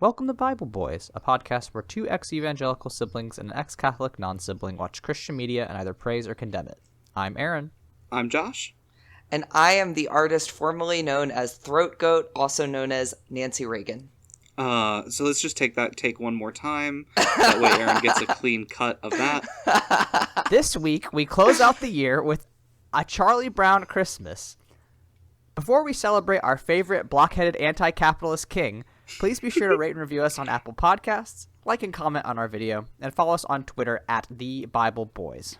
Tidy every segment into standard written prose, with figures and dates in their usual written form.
Welcome to Bible Boys, a podcast where two ex-evangelical siblings and an ex-Catholic non-sibling watch Christian media and either praise or condemn it. I'm Aaron. I'm Josh. And I am the artist formerly known as Throat Goat, also known as Nancy Reagan. So let's just take one more time. That way Aaron gets a clean cut of that. This week, we close out the year with a Charlie Brown Christmas. Before we celebrate our favorite blockheaded anti-capitalist king, please be sure to rate and review us on Apple Podcasts, like and comment on our video, and follow us on Twitter at The Bible Boys.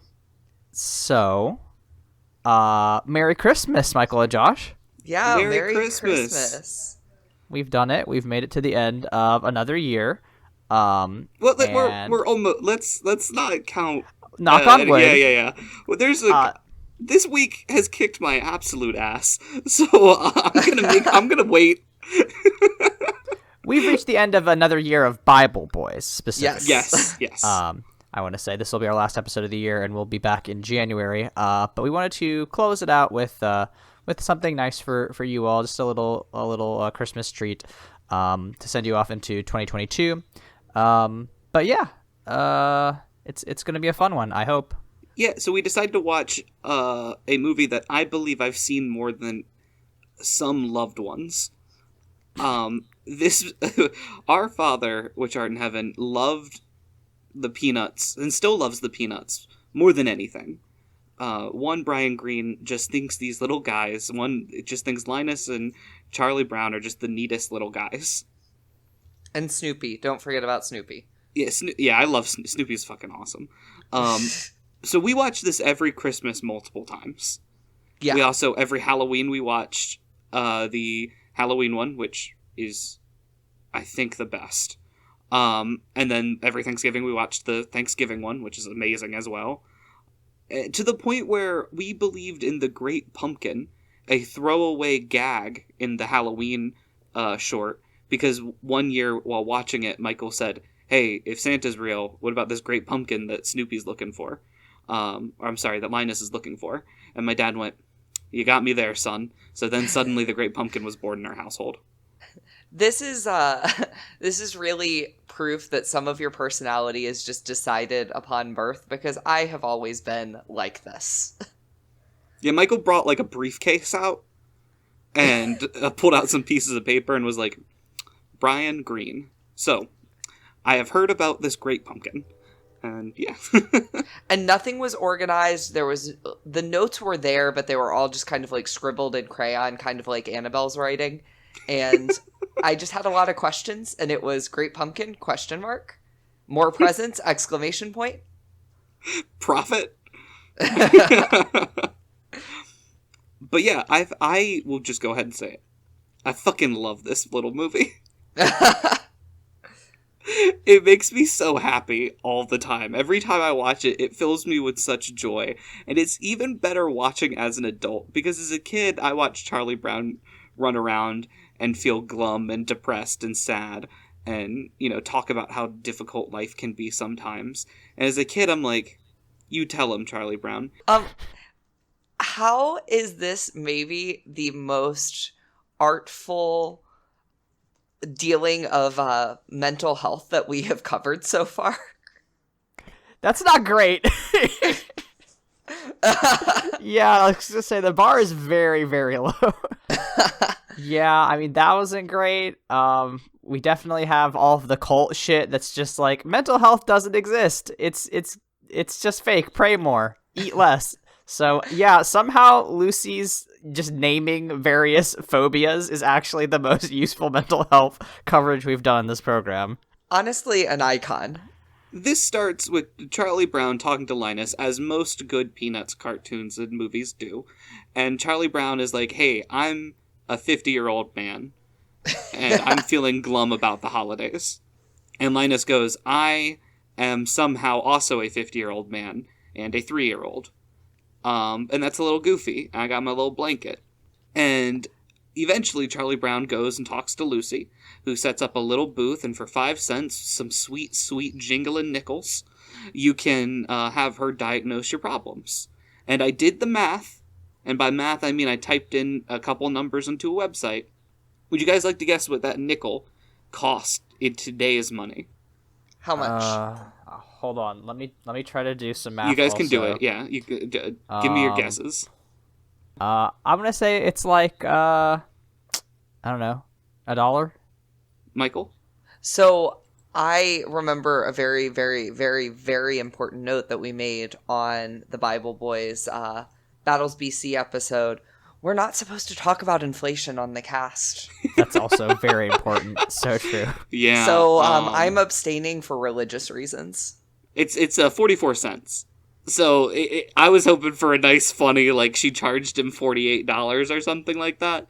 So, Merry Christmas, Michael and Josh. Yeah, Merry Christmas. We've done it. We've made it to the end of another year. Well, we're almost. Let's not count. Knock on wood. Yeah. Well, there's this week has kicked my absolute ass, so I'm gonna wait. We've reached the end of another year of Bible Boys, specifically. Yes. I want to say this will be our last episode of the year, and we'll be back in January. But we wanted to close it out with something nice for you all, just a little Christmas treat to send you off into 2022. But yeah, it's going to be a fun one, I hope. Yeah, so we decided to watch a movie that I believe I've seen more than some loved ones. Our Father, which art in heaven, loved the Peanuts and still loves the Peanuts more than anything. Brian Greene just thinks these little guys. It just thinks Linus and Charlie Brown are just the neatest little guys. And Snoopy. Don't forget about Snoopy. Yeah, I love Snoopy's fucking awesome. So we watch this every Christmas multiple times. Yeah. We also, every Halloween, we watched the Halloween one, which is, I think, the best. And then every Thanksgiving, we watched the Thanksgiving one, which is amazing as well. To the point where we believed in the Great Pumpkin, a throwaway gag in the Halloween short, because one year while watching it, Michael said, "Hey, if Santa's real, what about this Great Pumpkin that Snoopy's looking for? That Linus is looking for." And my dad went, "You got me there, son." So then suddenly the Great Pumpkin was born in our household. This is really proof that some of your personality is just decided upon birth, because I have always been like this. Yeah, Michael brought like a briefcase out and pulled out some pieces of paper and was like, "Brian Greene. So, I have heard about this Great Pumpkin." And yeah. And nothing was organized. The notes were there, but they were all just kind of like scribbled in crayon, kind of like Annabelle's writing. And I just had a lot of questions, and it was Great Pumpkin, ? More presents, ! Profit? But yeah, I will just go ahead and say it. I fucking love this little movie. It makes me so happy all the time. Every time I watch it, it fills me with such joy. And it's even better watching as an adult, because as a kid, I watched Charlie Brown run around and feel glum and depressed and sad and, talk about how difficult life can be sometimes. And as a kid, I'm like, you tell him, Charlie Brown. How is this maybe the most artful dealing of mental health that we have covered so far? That's not great. Yeah, I was gonna say the bar is very, very low. Yeah, I mean, that wasn't great. We definitely have all of the cult shit that's just like, mental health doesn't exist. It's just fake. Pray more. Eat less. So, yeah, somehow Lucy's just naming various phobias is actually the most useful mental health coverage we've done in this program. Honestly, an icon. This starts with Charlie Brown talking to Linus, as most good Peanuts cartoons and movies do. And Charlie Brown is like, "Hey, I'm a 50-year-old man, and I'm feeling glum about the holidays." And Linus goes, "I am somehow also a 50-year-old man and a 3-year-old. And that's a little goofy. I got my little blanket." And eventually Charlie Brown goes and talks to Lucy, who sets up a little booth, and for 5 cents, some sweet, sweet jingling nickels, you can have her diagnose your problems. And I did the math, and by math I mean I typed in a couple numbers into a website. Would you guys like to guess what that nickel cost in today's money. How much? Hold on. Let me try to do some math. You guys can do also. it. Yeah, you give me your guesses. I'm gonna say it's like I don't know, $1. Michael? So I remember a very, very, very, very important note that we made on the Bible Boys Battles BC episode. We're not supposed to talk about inflation on the cast. That's also very important. So true. Yeah. So I'm abstaining for religious reasons. It's 44 cents. So I was hoping for a nice, funny, like she charged him $48 or something like that.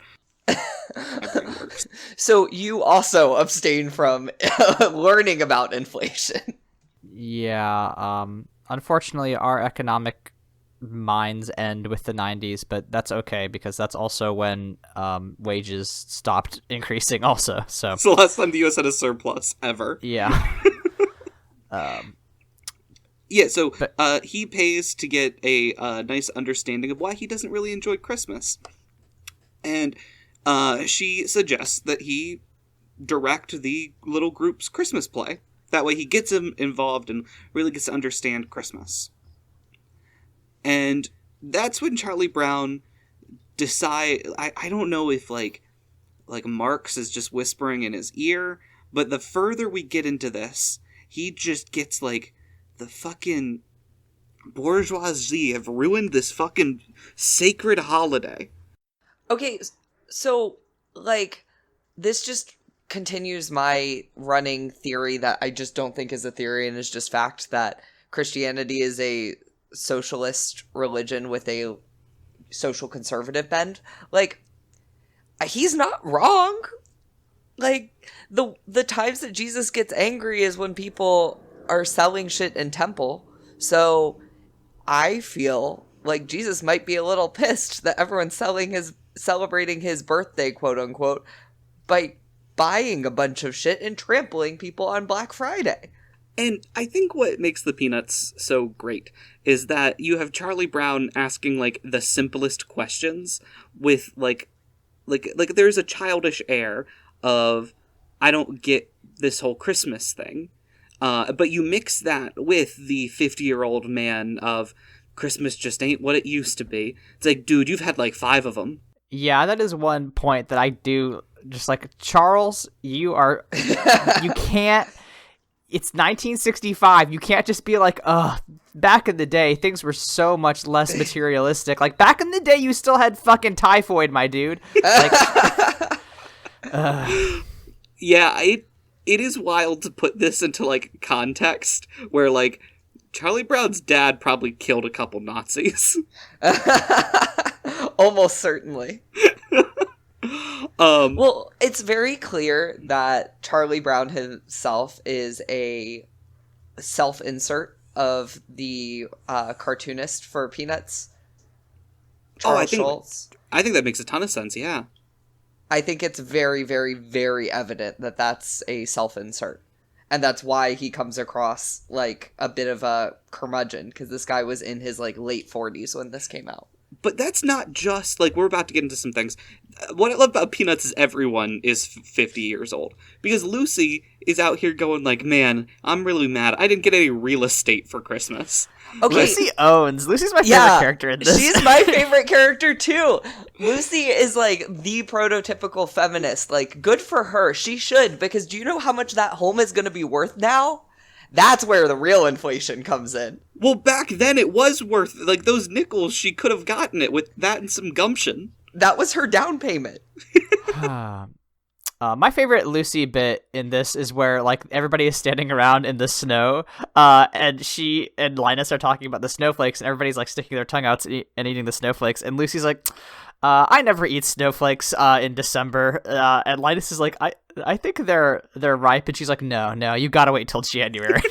Everything works. So you also abstain from learning about inflation. Yeah. Unfortunately, our economic minds end with the 90s, but that's okay because that's also when wages stopped increasing also. So It's the last time the U.S. had a surplus ever. yeah. Yeah, so he pays to get a nice understanding of why he doesn't really enjoy Christmas. And she suggests that he direct the little group's Christmas play. That way he gets him involved and really gets to understand Christmas. And that's when Charlie Brown I don't know if like Marx is just whispering in his ear, but the further we get into this, he just gets like the fucking bourgeoisie have ruined this fucking sacred holiday. Okay, so, like, this just continues my running theory that I just don't think is a theory and is just fact that Christianity is a socialist religion with a social conservative bend. Like, he's not wrong. Like, the times that Jesus gets angry is when people are selling shit in temple. So I feel like Jesus might be a little pissed that everyone's celebrating his birthday, quote unquote, by buying a bunch of shit and trampling people on Black Friday. And I think what makes the Peanuts so great is that you have Charlie Brown asking like the simplest questions with like there's a childish air of I don't get this whole Christmas thing. But you mix that with the 50-year-old man of Christmas just ain't what it used to be. It's like, dude, you've had like 5 of them. Yeah, that is one point that I do just like, Charles, you can't, it's 1965. You can't just be like, back in the day, things were so much less materialistic. Like, back in the day, you still had fucking typhoid, my dude. Like, yeah, it is wild to put this into, like, context where, like, Charlie Brown's dad probably killed a couple Nazis. Almost certainly. Well, it's very clear that Charlie Brown himself is a self-insert of the cartoonist for Peanuts, Charles Schultz. I think that makes a ton of sense, yeah. I think it's very, very, very evident that that's a self-insert. And that's why he comes across like a bit of a curmudgeon, because this guy was in his like late 40s when this came out. But that's not just, like, we're about to get into some things. What I love about Peanuts is everyone is 50 years old. Because Lucy is out here going like, man, I'm really mad. I didn't get any real estate for Christmas. Okay. Lucy's my favorite character in this. She's my favorite character too. Lucy is like the prototypical feminist. Like, good for her. She should, because do you know how much that home is going to be worth now? That's where the real inflation comes in. Well, back then it was worth, like, those nickels, she could have gotten it with that and some gumption. That was her down payment. My favorite Lucy bit in this is where, like, everybody is standing around in the snow, and she and Linus are talking about the snowflakes, and everybody's, like, sticking their tongue out and eating the snowflakes, and Lucy's like, I never eat snowflakes in December, and Linus is like, I think they're ripe, and she's like, no, you gotta wait till January.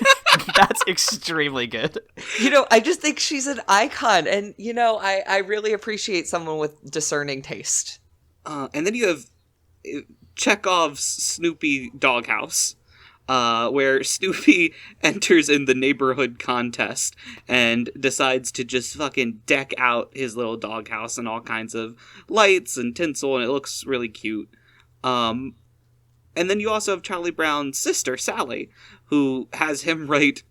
That's extremely good. You know, I just think she's an icon, and, you know, I really appreciate someone with discerning taste. And then you have Chekhov's Snoopy doghouse, where Snoopy enters in the neighborhood contest and decides to just fucking deck out his little doghouse and all kinds of lights and tinsel, and it looks really cute. And then you also have Charlie Brown's sister, Sally, who has him write,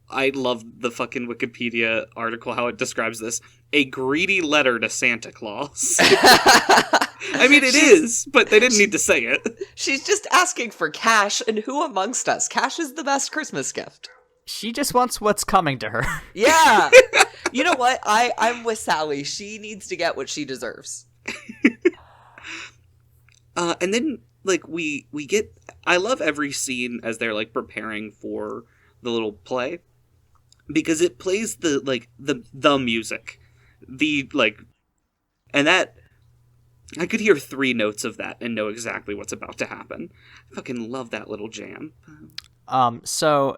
I love the fucking Wikipedia article, how it describes this, a greedy letter to Santa Claus. I mean, it is, but they didn't need to say it. She's just asking for cash, and who amongst us? Cash is the best Christmas gift. She just wants what's coming to her. Yeah. You know what? I'm with Sally. She needs to get what she deserves. And then, like, we get... I love every scene as they're, like, preparing for the little play. Because it plays the music. And that... I could hear 3 notes of that and know exactly what's about to happen. I fucking love that little jam. So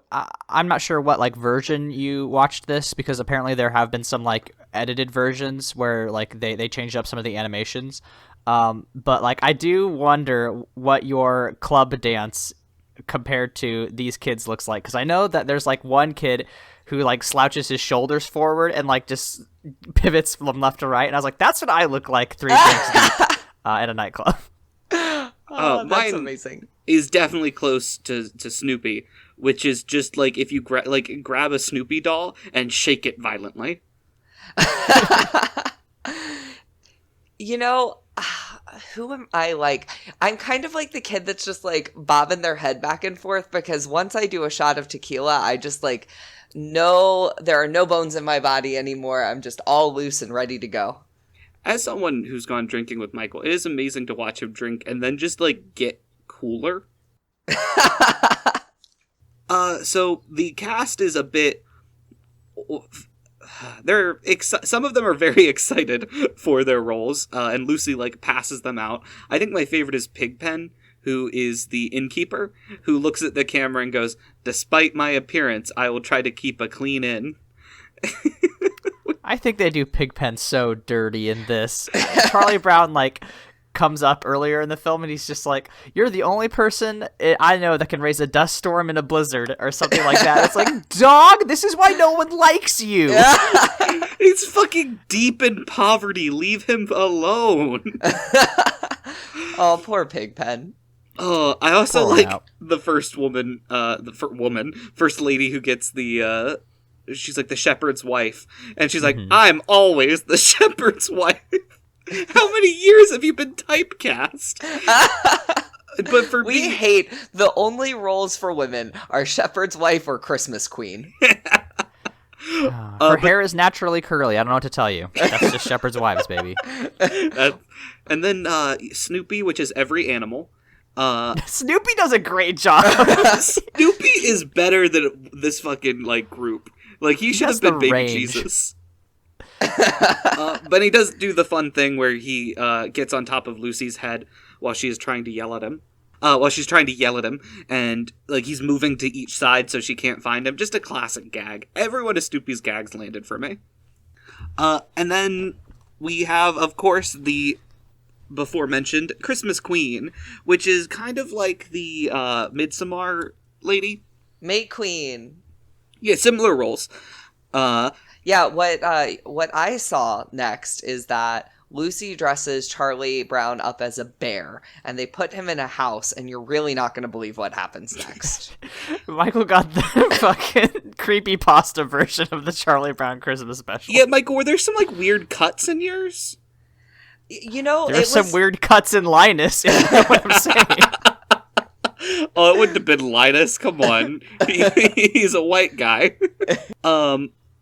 I'm not sure what, like, version you watched this, because apparently there have been some, like, edited versions where, like, they changed up some of the animations. But, like, I do wonder what your club dance compared to these kids looks like, because I know that there's, like, one kid who, like, slouches his shoulders forward and, like, just pivots from left to right, and I was like, that's what I look like 3 drinks deep at a nightclub. Oh, that's mine amazing. Is definitely close to Snoopy, which is just, like, if you grab a Snoopy doll and shake it violently. You know, who am I like? I'm kind of like the kid that's just, like, bobbing their head back and forth, because once I do a shot of tequila, I just, like, no, there are no bones in my body anymore. I'm just all loose and ready to go. As someone who's gone drinking with Michael, it is amazing to watch him drink and then just, like, get cooler. So the cast is a bit... some of them are very excited for their roles, and Lucy, like, passes them out. I think my favorite is Pigpen, who is the innkeeper, who looks at the camera and goes, "Despite my appearance, I will try to keep a clean inn." I think they do Pigpen so dirty in this. Charlie Brown, like, comes up earlier in the film and he's just like, "You're the only person I know that can raise a dust storm in a blizzard," or something like that. It's like, dog, this is why no one likes you. He's fucking deep in poverty. Leave him alone. Oh, poor Pigpen. Oh, I also Poor like out. the first first lady who gets the, she's like the shepherd's wife. And she's like, "I'm always the shepherd's wife." How many years have you been typecast? But for We hate the only roles for women are shepherd's wife or Christmas queen. Her hair is naturally curly. I don't know what to tell you. That's just shepherd's wives, baby. And then Snoopy, which is every animal. Snoopy does a great job. Snoopy is better than this fucking, like, group. Like, he should have been baby range. Jesus. But he does do the fun thing where he gets on top of Lucy's head while she is trying to yell at him. And, like, he's moving to each side so she can't find him. Just a classic gag. Every one of Snoopy's gags landed for me. And then we have, of course, the before-mentioned Christmas Queen, which is kind of like the Midsommar lady. May Queen. Yeah, similar roles. Yeah, what I saw next is that Lucy dresses Charlie Brown up as a bear, and they put him in a house, and you're really not going to believe what happens next. Michael got the fucking creepypasta version of the Charlie Brown Christmas special. Yeah, Michael, were there some, like, weird cuts in yours? You know, There's some weird cuts in Linus, if you know what I'm saying. Oh, it wouldn't have been Linus. Come on. He's a white guy.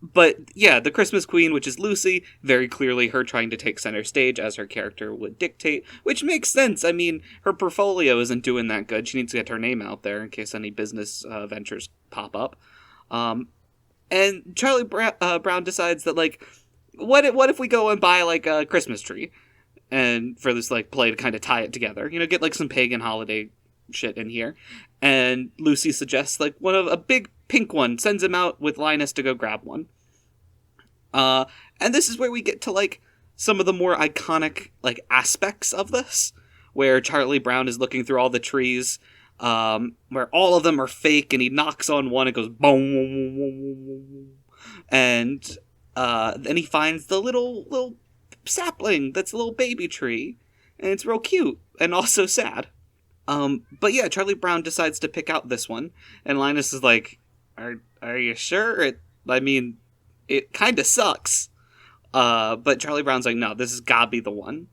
But yeah, the Christmas Queen, which is Lucy, very clearly her trying to take center stage as her character would dictate, which makes sense. I mean, her portfolio isn't doing that good. She needs to get her name out there in case any business ventures pop up. And Charlie Brown decides that, like, what if we go and buy, like, a Christmas tree? And for this, like, play to kind of tie it together. You know, get, like, some pagan holiday shit in here. And Lucy suggests, like, a big pink one, sends him out with Linus to go grab one. And this is where we get to, like, some of the more iconic, like, aspects of this, where Charlie Brown is looking through all the trees, where all of them are fake, and he knocks on one, it goes boom, and then he finds the little sapling that's a little baby tree, and it's real cute, and also sad. But yeah, Charlie Brown decides to pick out this one, and Linus is like, "Are you sure? I mean, it kind of sucks." But Charlie Brown's like, "No, this has got to be the one."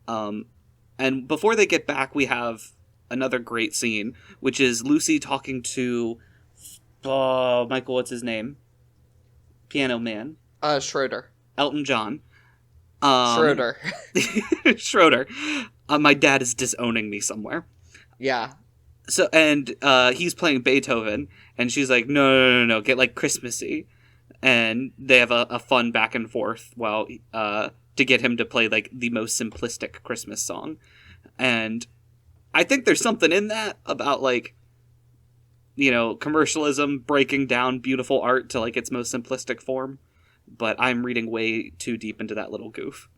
And before they get back, we have another great scene, which is Lucy talking to Michael. What's his name? Piano Man. Schroeder. Elton John. Schroeder. Schroeder. My dad is disowning me somewhere. Yeah. So, and he's playing Beethoven, and she's like, no, get like Christmassy. And they have a fun back and forth while to get him to play like the most simplistic Christmas song. And I think there's something in that about like, you know, commercialism breaking down beautiful art to like its most simplistic form. But I'm reading way too deep into that little goof.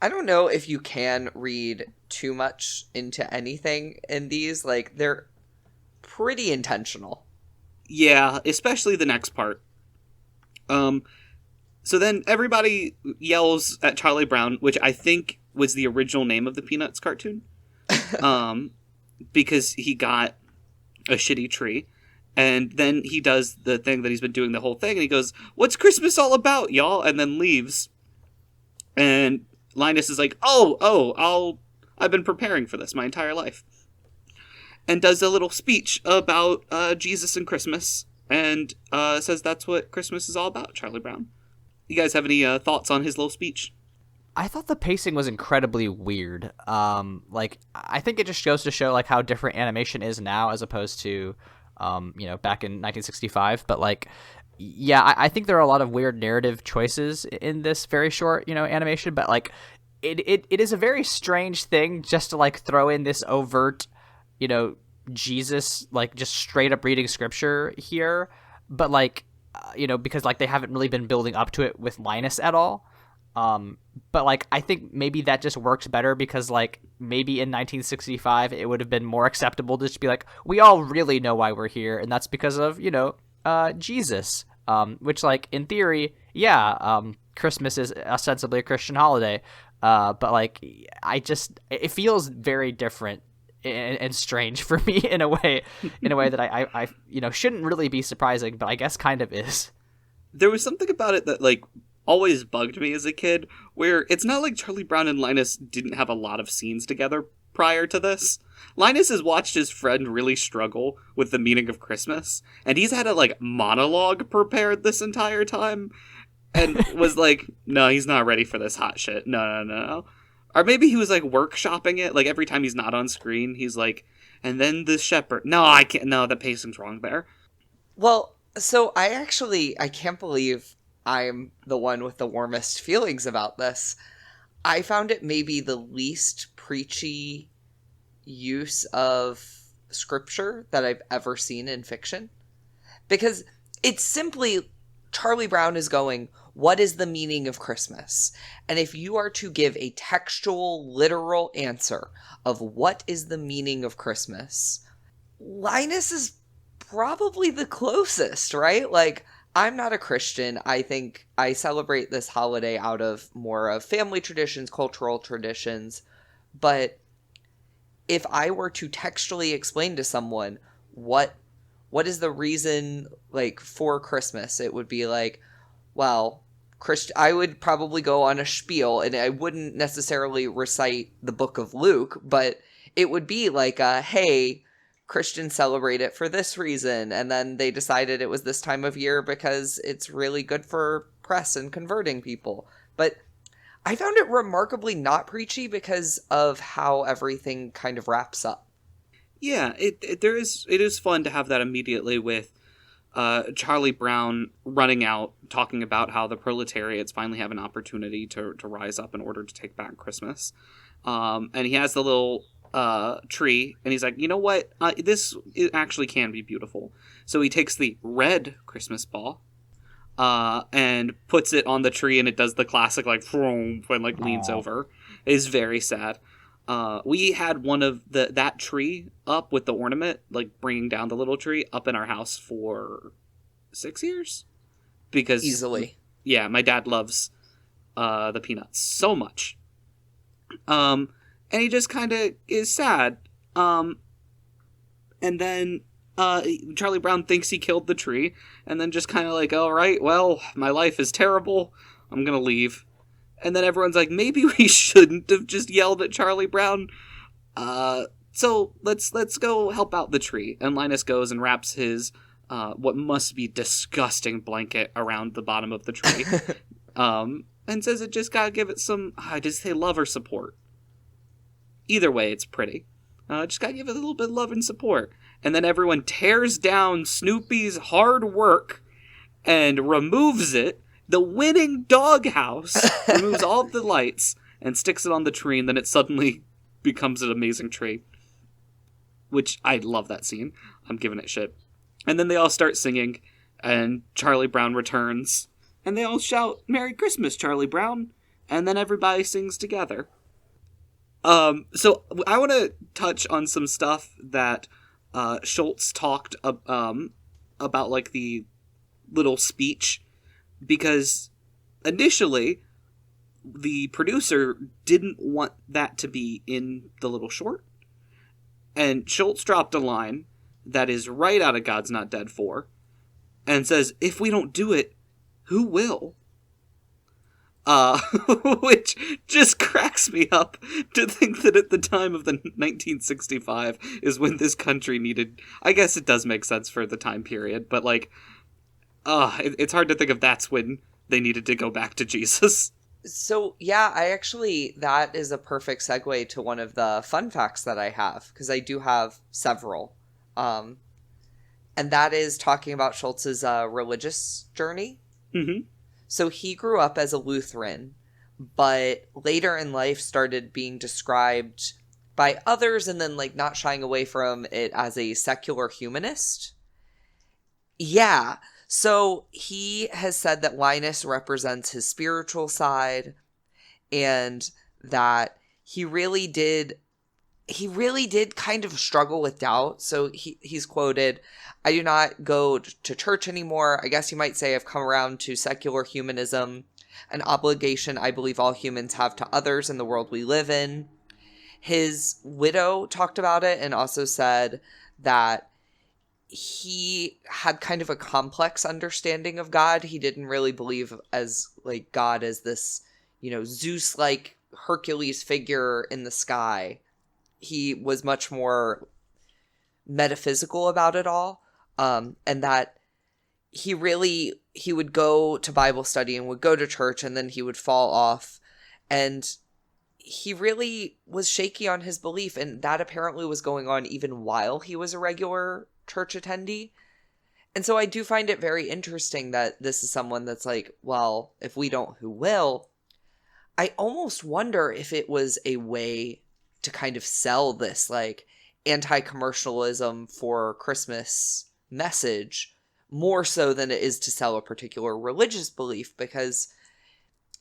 I don't know if you can read too much into anything in these. Like, they're pretty intentional. Yeah, especially the next part. So then everybody yells at Charlie Brown, which I think was the original name of the Peanuts cartoon. Because he got a shitty tree. And then he does the thing that he's been doing the whole thing, and he goes, "What's Christmas all about, y'all?" And then leaves. And Linus is like, I've been preparing for this my entire life. And does a little speech about Jesus and Christmas, and says that's what Christmas is all about, Charlie Brown. You guys have any thoughts on his little speech? I thought the pacing was incredibly weird. Like, I think it just goes to show like how different animation is now as opposed to back in 1965. But like, yeah, I think there are a lot of weird narrative choices in this very short, animation. But like, it is a very strange thing just to like throw in this overt, Jesus, like just straight up reading scripture here. But like, because like they haven't really been building up to it with Linus at all. But like, I think maybe that just works better because like maybe in 1965 it would have been more acceptable to just be like, we all really know why we're here, and that's because of Jesus. Which like in theory, yeah, Christmas is ostensibly a Christian holiday. But like it feels very different and strange for me in a way that I shouldn't really be surprising, but I guess kind of is. There was something about it that like always bugged me as a kid, where it's not like Charlie Brown and Linus didn't have a lot of scenes together prior to this. Linus has watched his friend really struggle with the meaning of Christmas, and he's had a like monologue prepared this entire time, and was like, no, he's not ready for this hot shit. No. Or maybe he was like workshopping it, like every time he's not on screen, he's like, and then the shepherd. No, I can't. No, the pacing's wrong there. Well, so I can't believe I'm the one with the warmest feelings about this. I found it maybe the least preachy use of scripture that I've ever seen in fiction. Because it's simply Charlie Brown is going, what is the meaning of Christmas? And if you are to give a textual, literal answer of what is the meaning of Christmas, Linus is probably the closest, right? Like, I'm not a Christian. I think I celebrate this holiday out of more of family traditions, cultural traditions. But if I were to textually explain to someone what is the reason like for Christmas, it would be like, well, I would probably go on a spiel, and I wouldn't necessarily recite the book of Luke, but it would be like, hey, Christians celebrate it for this reason, and then they decided it was this time of year because it's really good for press and converting people. But I found it remarkably not preachy because of how everything kind of wraps up. Yeah, it is fun to have that immediately with Charlie Brown running out, talking about how the proletariats finally have an opportunity to rise up in order to take back Christmas. And he has the little tree, and he's like, you know what? It actually can be beautiful. So he takes the red Christmas ball and puts it on the tree, and it does the classic like vroom when like leans over. It's very sad. We had one of that tree up with the ornament, like bringing down the little tree, up in our house for 6 years, because easily. Yeah, my dad loves the Peanuts so much. And he just kind of is sad. And then Charlie Brown thinks he killed the tree, and then just kind of like, all right, well, my life is terrible. I'm gonna leave. And then everyone's like, maybe we shouldn't have just yelled at Charlie Brown. So let's go help out the tree. And Linus goes and wraps his what must be disgusting blanket around the bottom of the tree. And says it just gotta give it some, I just say love or support. Either way, it's pretty. Just gotta give it a little bit of love and support. And then everyone tears down Snoopy's hard work and removes it. The winning doghouse removes all of the lights and sticks it on the tree, and then it suddenly becomes an amazing tree. Which, I love that scene. I'm giving it shit. And then they all start singing, and Charlie Brown returns. And they all shout, "Merry Christmas, Charlie Brown!" And then everybody sings together. So I want to touch on some stuff that Schultz talked about, like the little speech, because initially the producer didn't want that to be in the little short, and Schultz dropped a line that is right out of God's Not Dead 4 and says, "If we don't do it, who will?" Which just cracks me up to think that at the time of the 1965 is when this country needed, I guess it does make sense for the time period, but like, it's hard to think of that's when they needed to go back to Jesus. So, yeah, that is a perfect segue to one of the fun facts that I have, because I do have several. And that is talking about Schultz's religious journey. Mm-hmm. So he grew up as a Lutheran, but later in life started being described by others and then like not shying away from it as a secular humanist. Yeah. So he has said that Linus represents his spiritual side and that he really did kind of struggle with doubt. So he's quoted, "I do not go to church anymore. I guess you might say I've come around to secular humanism, an obligation I believe all humans have to others in the world we live in." His widow talked about it and also said that he had kind of a complex understanding of God. He didn't really believe as like God as this, Zeus-like Hercules figure in the sky. He was much more metaphysical about it all. And that he would go to Bible study and would go to church and then he would fall off. And he really was shaky on his belief. And that apparently was going on even while he was a regular church attendee. And so I do find it very interesting that this is someone that's like, well, if we don't, who will? I almost wonder if it was a way to kind of sell this like anti-commercialism for Christmas message more so than it is to sell a particular religious belief, because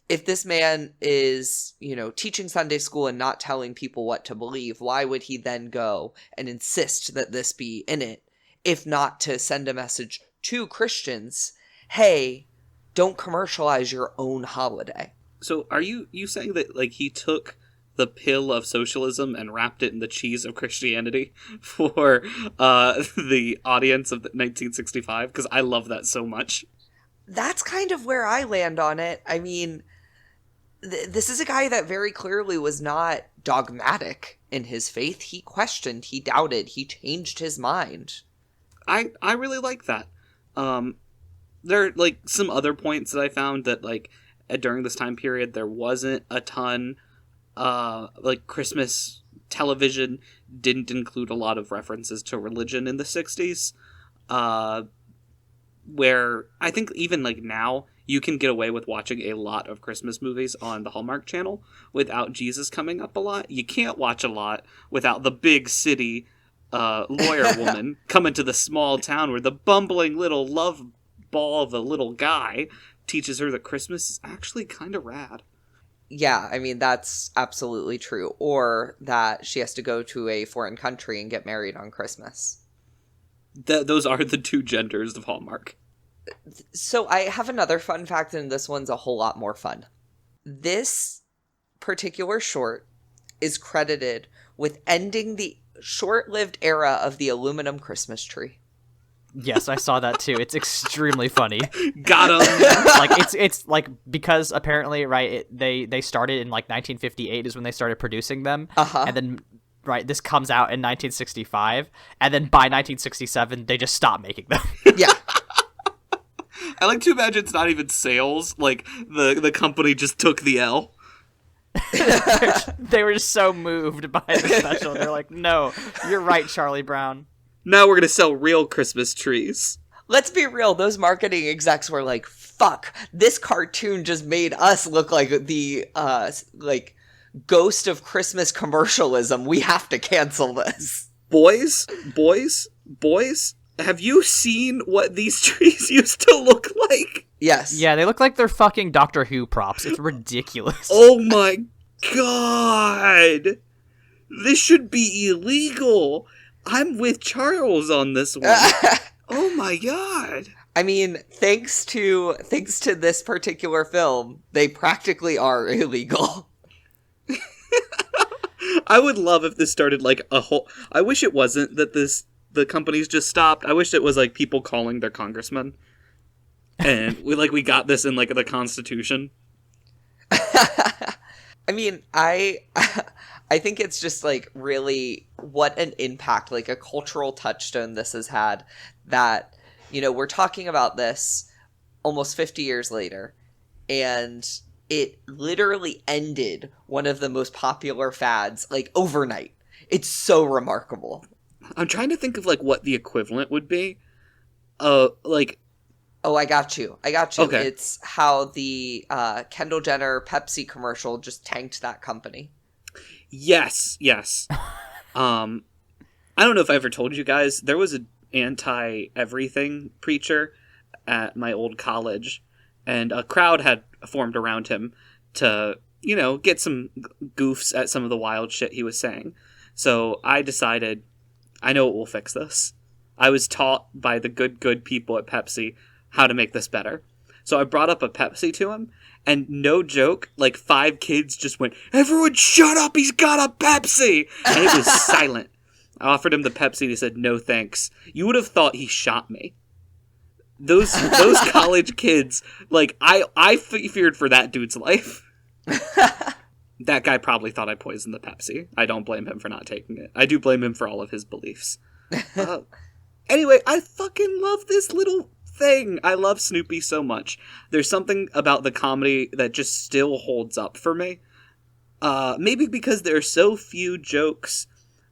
if this man is, teaching Sunday school and not telling people what to believe, why would he then go and insist that this be in it, if not to send a message to Christians, hey, don't commercialize your own holiday? So are you saying that like he took the pill of socialism and wrapped it in the cheese of Christianity for the audience of 1965? Because I love that so much. That's kind of where I land on it. I mean, this is a guy that very clearly was not dogmatic in his faith. He questioned, he doubted, he changed his mind. I really like that. There are like some other points that I found that like during this time period there wasn't a ton. Like Christmas television didn't include a lot of references to religion in the 60s, where I think even like now you can get away with watching a lot of Christmas movies on the Hallmark Channel without Jesus coming up a lot. You can't watch a lot without the big city lawyer woman coming to the small town where the bumbling little love ball of a little guy teaches her that Christmas is actually kind of rad. Yeah, I mean, that's absolutely true. Or that she has to go to a foreign country and get married on Christmas. Those are the two genders of Hallmark. So I have another fun fact, and this one's a whole lot more fun. This particular short is credited with ending the short-lived era of the aluminum Christmas tree. Yes, I saw that too. It's extremely funny. Got him. Like it's like, because apparently, right, they started in like 1958 is when they started producing them, and then right, this comes out in 1965, and then by 1967 they just stopped making them. Yeah. I like to imagine it's not even sales. Like the company just took the L. They were just so moved by the special. They're like, no, you're right, Charlie Brown. Now we're gonna sell real Christmas trees. Let's be real, those marketing execs were like, fuck, this cartoon just made us look like the, like, ghost of Christmas commercialism. We have to cancel this. Boys, have you seen what these trees used to look like? Yes. Yeah, they look like they're fucking Doctor Who props. It's ridiculous. Oh my god! This should be illegal. I'm with Charles on this one. Oh my god. I mean, thanks to this particular film, they practically are illegal. I would love if this started like a whole... I wish it wasn't that the companies just stopped. I wish it was like people calling their congressmen. And we got this in like the Constitution. I mean, I think it's just like really what an impact, like a cultural touchstone this has had, that, you know, we're talking about this almost 50 years later, and it literally ended one of the most popular fads, like, overnight. It's so remarkable. I'm trying to think of like what the equivalent would be. Like... Oh, I got you. Okay. It's how the Kendall Jenner Pepsi commercial just tanked that company. Yes. I don't know if I ever told you guys, there was an anti-everything preacher at my old college, and a crowd had formed around him to, you know, get some goofs at some of the wild shit he was saying. So I decided, I know what will fix this. I was taught by the good people at Pepsi how to make this better. So I brought up a Pepsi to him, and no joke, like 5 kids just went, "Everyone shut up, he's got a Pepsi!" And it was silent. I offered him the Pepsi, and he said, "No thanks." You would have thought he shot me. Those college kids, like, I feared for that dude's life. That guy probably thought I poisoned the Pepsi. I don't blame him for not taking it. I do blame him for all of his beliefs. Anyway, I fucking love this little thing. I love Snoopy so much. There's something about the comedy that just still holds up for me. Maybe because there are so few jokes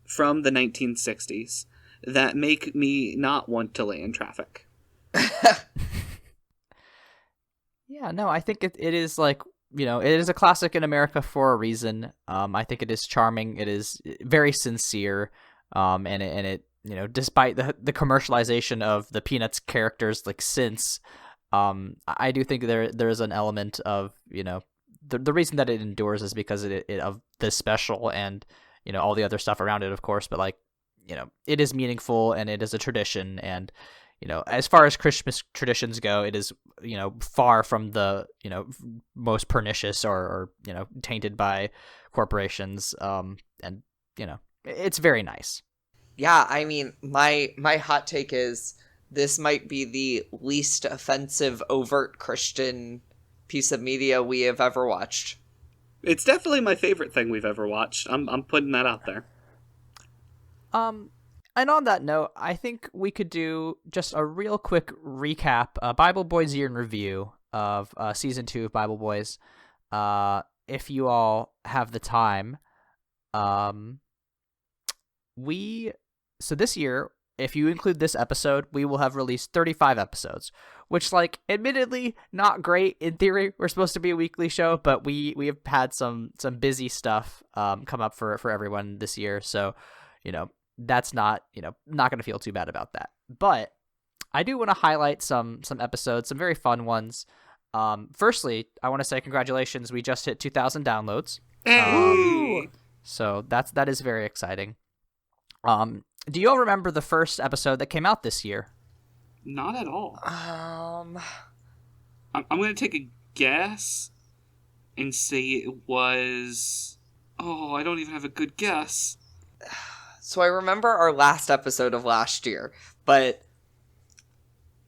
from the 1960s that make me not want to lay in traffic. Yeah, no, I think it is like, you know, it is a classic in America for a reason. I think it is charming. It is very sincere. And it you know, despite the commercialization of the Peanuts characters, like, since, I do think there is an element of, you know, the reason that it endures is because of the special and, you know, all the other stuff around it, of course, but, like, you know, it is meaningful and it is a tradition, and, you know, as far as Christmas traditions go, it is, you know, far from the, you know, most pernicious or you know, tainted by corporations, and, you know, it's very nice. Yeah, I mean, my hot take is this might be the least offensive overt Christian piece of media we have ever watched. It's definitely my favorite thing we've ever watched. I'm putting that out there. And on that note, I think we could do just a real quick recap, Bible Boys Year in Review of Season 2 of Bible Boys. If you all have the time. So this year, if you include this episode, we will have released 35 episodes, which, like, admittedly, not great in theory. We're supposed to be a weekly show, but we have had some busy stuff come up for everyone this year. So, you know, that's not going to feel too bad about that. But I do want to highlight some episodes, some very fun ones. Firstly, I want to say congratulations. We just hit 2,000 downloads. So that is very exciting. Do you all remember the first episode that came out this year? Not at all. I'm going to take a guess and say it was... Oh, I don't even have a good guess. So I remember our last episode of last year, but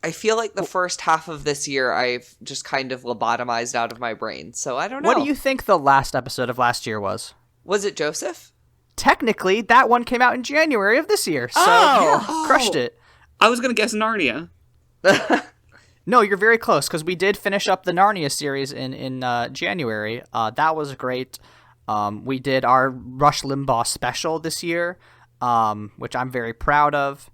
I feel like the first half of this year I've just kind of lobotomized out of my brain. So I don't know. What do you think the last episode of last year was? Was it Joseph? Technically, that one came out in January of this year. So, crushed it. I was going to guess Narnia. No, you're very close, because we did finish up the Narnia series in January. That was great. We did our Rush Limbaugh special this year, which I'm very proud of.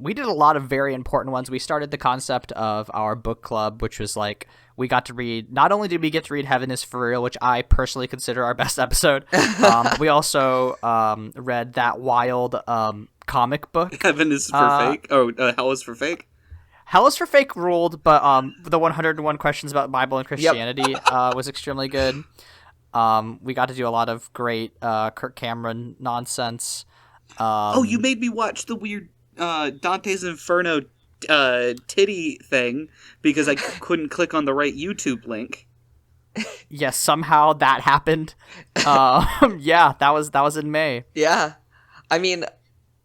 We did a lot of very important ones. We started the concept of our book club, which was like, we got to read, not only did we get to read Heaven is For Real, which I personally consider our best episode, but we also read that wild comic book. Heaven is for fake? Oh, Hell is for fake? Hell is for Fake ruled, but the 101 Questions About the Bible and Christianity was extremely good. We got to do a lot of great Kirk Cameron nonsense. You made me watch the weird Dante's Inferno titty thing because I couldn't click on the right YouTube link. Yes, somehow that happened. Yeah, that was in May. Yeah. I mean,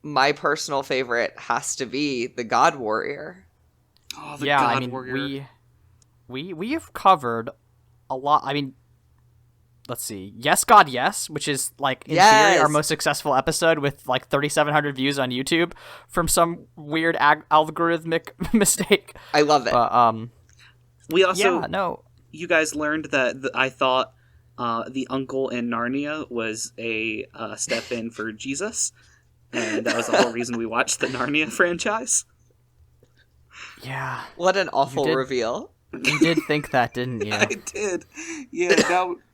my personal favorite has to be the God Warrior. Oh, the God Warrior. We have covered a lot. I mean, let's see. Yes, God, Yes, which is, like, in theory, our most successful episode with, like, 3,700 views on YouTube from some weird algorithmic mistake. I love it. But, we also, you guys learned that I thought the uncle in Narnia was a step in for Jesus, and that was the whole reason we watched the Narnia franchise. Yeah. What an awful reveal. You did think that, didn't you? I did. Yeah,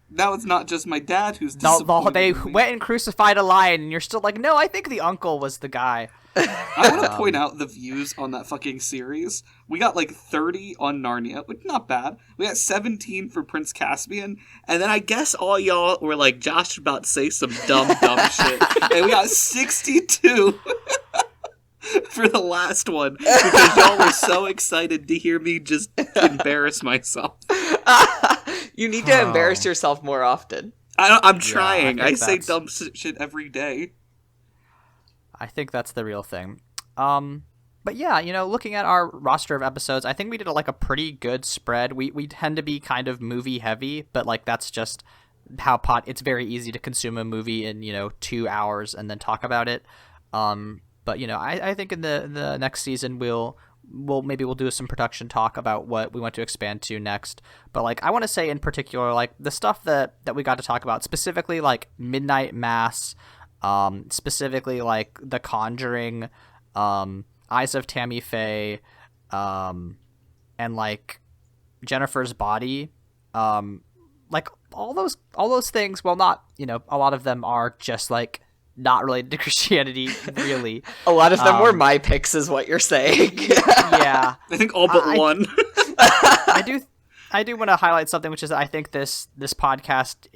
now it's not just my dad who's disappointed. They went and crucified a lion, and you're still like, no, I think the uncle was the guy. I want to point out the views on that fucking series. We got like 30 on Narnia, which not bad. We got 17 for Prince Caspian, and then I guess all y'all were like, Josh is about to say some dumb shit. And we got 62 for the last one because y'all were so excited to hear me just embarrass myself. You need to embarrass yourself more often. I'm trying. Yeah, I say dumb shit every day. I think that's the real thing. But yeah, looking at our roster of episodes, I think we did a pretty good spread. We tend to be kind of movie heavy, but like that's just how it's very easy to consume a movie in 2 hours and then talk about it. But I think in the next season we'll do some production talk about what we want to expand to next. But like I want to say in particular, like the stuff that we got to talk about, specifically like Midnight Mass, specifically like The Conjuring, Eyes of Tammy Faye, and like Jennifer's Body, like all those things. Well, not a lot of them are just like not related to Christianity, really. A lot of them were my picks, is what you're saying. Yeah, I think all but one. I do want to highlight something, which is I think this podcast,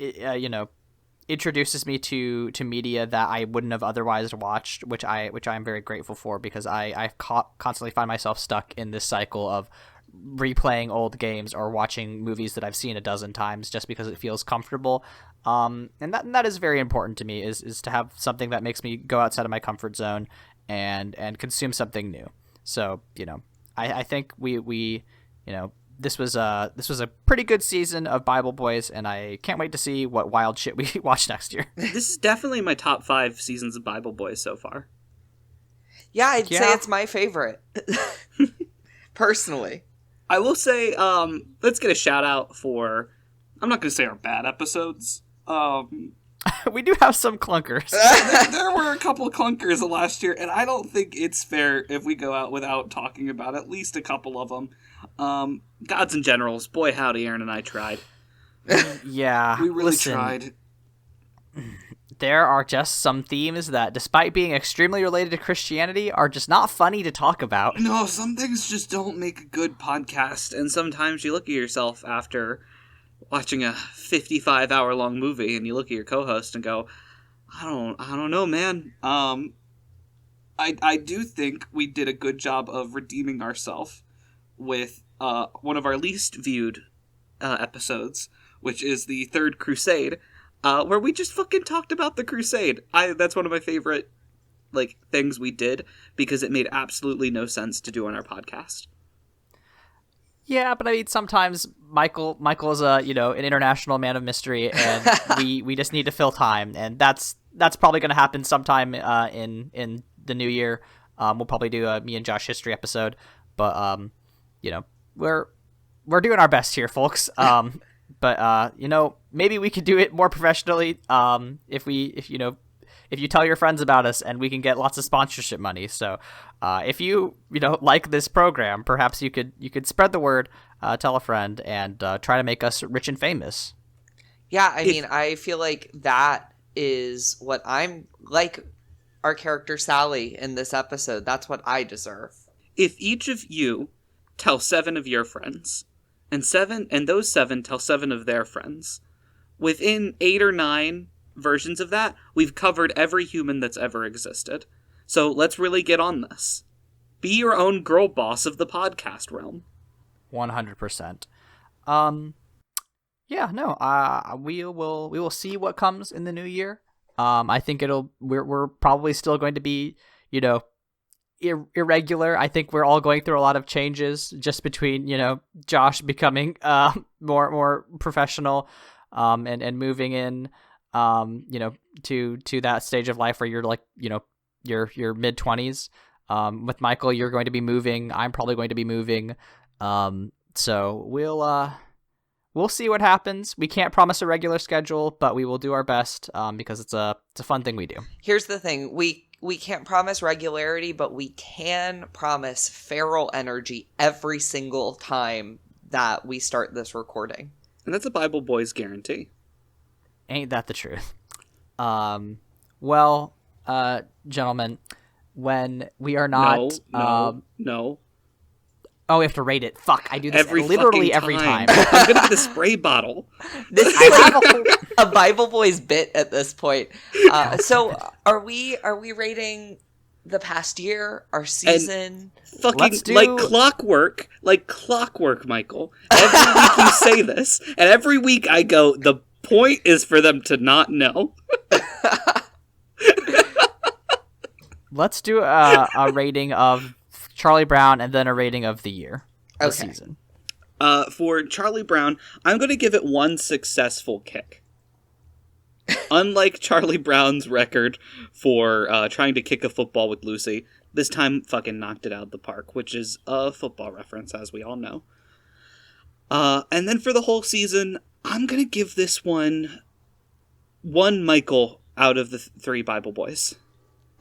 introduces me to media that I wouldn't have otherwise watched, which I'm very grateful for, because I constantly find myself stuck in this cycle of replaying old games or watching movies that I've seen a dozen times just because it feels comfortable. And that is very important to me, is to have something that makes me go outside of my comfort zone and consume something new. So, I think we this was a pretty good season of Bible Boys, and I can't wait to see what wild shit we watch next year. This is definitely my top 5 seasons of Bible Boys so far. Yeah, I'd say it's my favorite. Personally. I will say, let's get a shout out for, I'm not going to say our bad episodes. We do have some clunkers. There were a couple of clunkers last year, and I don't think it's fair if we go out without talking about at least a couple of them. Gods and Generals, boy howdy, Aaron and I tried. Yeah. We really tried. There are just some themes that, despite being extremely related to Christianity, are just not funny to talk about. No, some things just don't make a good podcast, and sometimes you look at yourself after watching a 55-hour-long movie, and you look at your co-host and go, I don't know, man. I do think we did a good job of redeeming ourselves with one of our least viewed episodes, which is the Third Crusade, where we just fucking talked about the Crusade. That's one of my favorite like things we did because it made absolutely no sense to do on our podcast. Yeah, but I mean, sometimes Michael is a an international man of mystery, and we just need to fill time, and that's probably going to happen sometime in the new year. We'll probably do a me and Josh history episode, but we're doing our best here, folks. But maybe we could do it more professionally if you tell your friends about us, and we can get lots of sponsorship money. So if you like this program, perhaps you could spread the word, tell a friend, and try to make us rich and famous. Yeah, I mean, I feel like that is what I'm like. Our character Sally in this episode, that's what I deserve. If each of you tell 7 of your friends, and those 7 tell 7 of their friends, within 8 or 9 versions of that, we've covered every human that's ever existed. So let's really get on this. Be your own girl boss of the podcast realm. 100%. We will see what comes in the new year. I think we're probably still going to be, irregular. I think we're all going through a lot of changes just between, Josh becoming more professional and moving in to that stage of life where you're like, your mid-20s. With Michael, you're going to be moving. I'm probably going to be moving. So we'll see what happens. We can't promise a regular schedule, but we will do our best because it's a fun thing we do. Here's the thing. We can't promise regularity, but we can promise feral energy every single time that we start this recording. And that's a Bible Boys guarantee. Ain't that the truth? Gentlemen, when we are not... No. Oh, we have to rate it. Fuck, I do this every time. I'm gonna get a spray bottle. This is like a Bible Boys bit at this point. So are we rating the past year, our season? Like clockwork, Michael. Every week you say this, and every week I go, the point is for them to not know. Let's do a rating of Charlie Brown and then a rating of the year. The season. For Charlie Brown, I'm going to give it 1 successful kick. Unlike Charlie Brown's record for trying to kick a football with Lucy, this time fucking knocked it out of the park, which is a football reference, as we all know. And then for the whole season, I'm going to give this one Michael out of the 3 Bible Boys.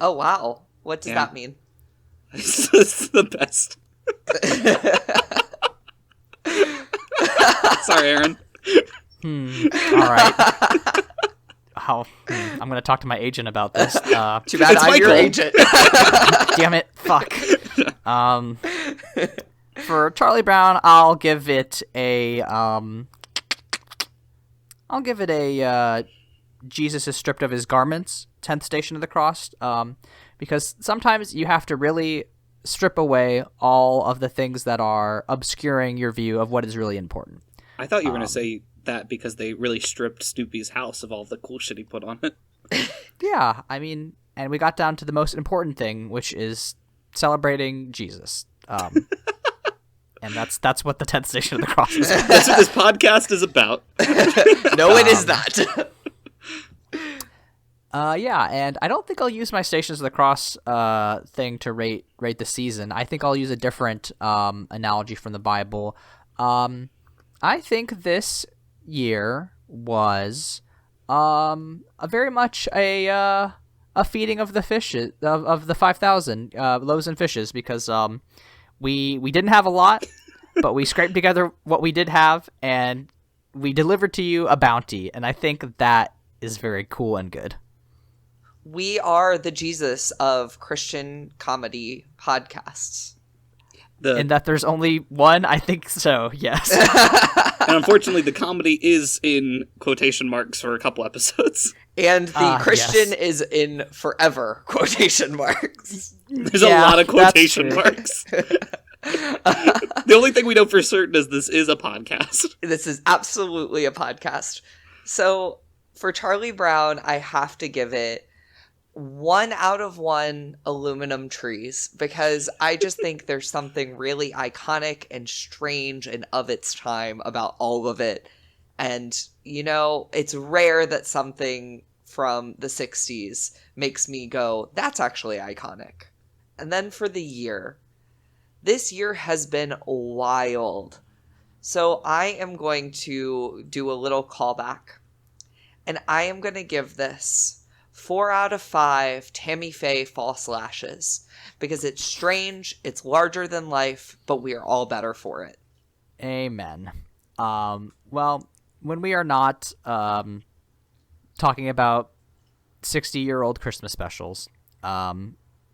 Oh, wow. What does that mean? It's the best. Sorry, Aaron. All right. I'm going to talk to my agent about this. Too bad I'm your agent. Damn it. Fuck. For Charlie Brown, I'll give it a Jesus is stripped of his garments, 10th Station of the Cross, because sometimes you have to really strip away all of the things that are obscuring your view of what is really important. I thought you were going to say that because they really stripped Snoopy's house of all the cool shit he put on it. Yeah, I mean, and we got down to the most important thing, which is celebrating Jesus. And that's what the 10th Station of the Cross is. That's what this podcast is about. No, it is not. Yeah, and I don't think I'll use my Stations of the Cross thing to rate the season. I think I'll use a different analogy from the Bible. I think this year was a very much a feeding of the fishes of the 5,000 loaves and fishes, because we didn't have a lot, but we scraped together what we did have, and we delivered to you a bounty, and I think that is very cool and good. We are the Jesus of Christian comedy podcasts. And that there's only one? I think so, yes. And unfortunately, the comedy is in quotation marks for a couple episodes. And the Christian is in forever quotation marks. There's a lot of quotation marks. The only thing we know for certain is this is a podcast. This is absolutely a podcast. So for Charlie Brown, I have to give it 1 out of 1 aluminum trees, because I just think there's something really iconic and strange and of its time about all of it. And, you know, it's rare that something from the 60s makes me go, that's actually iconic. And then for the year. This year has been wild. So I am going to do a little callback. And I am going to give this 4 out of 5 Tammy Faye false lashes. Because it's strange, it's larger than life, but we are all better for it. Amen. Well, when we are not talking about 60-year-old Christmas specials,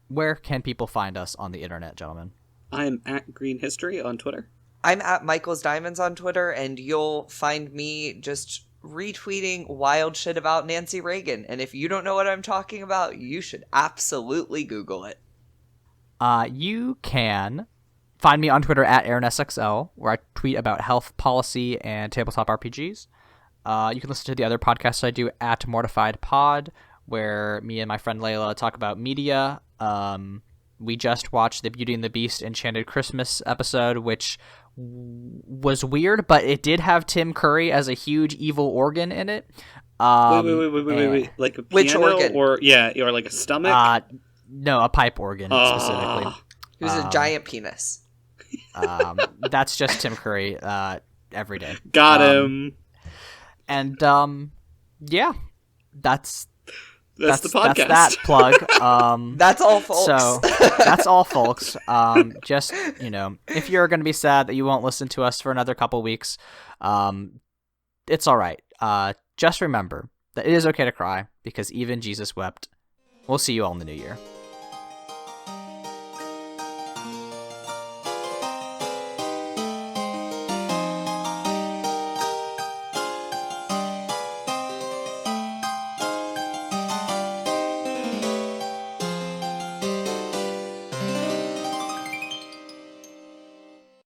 where can people find us on the internet, gentlemen? I'm at Green History on Twitter. I'm at Michael's Diamonds on Twitter, and you'll find me just retweeting wild shit about Nancy Reagan. And if you don't know what I'm talking about, you should absolutely Google it. You can find me on Twitter at AaronSXL, where I tweet about health policy and tabletop RPGs. You can listen to the other podcasts I do at Mortified Pod, where me and my friend Layla talk about media. We just watched the Beauty and the Beast Enchanted Christmas episode, which was weird, but it did have Tim Curry as a huge evil organ in it. Wait. Like a piano? Which organ? Or like a stomach? No, a pipe organ, specifically. He was a giant penis. That's just Tim Curry every day. Got him. And, yeah, that's the podcast. That's that plug. That's all, folks. So that's all, folks. Just, you know, if you're going to be sad that you won't listen to us for another couple weeks, it's all right. Just remember that it is okay to cry because even Jesus wept. We'll see you all in the new year.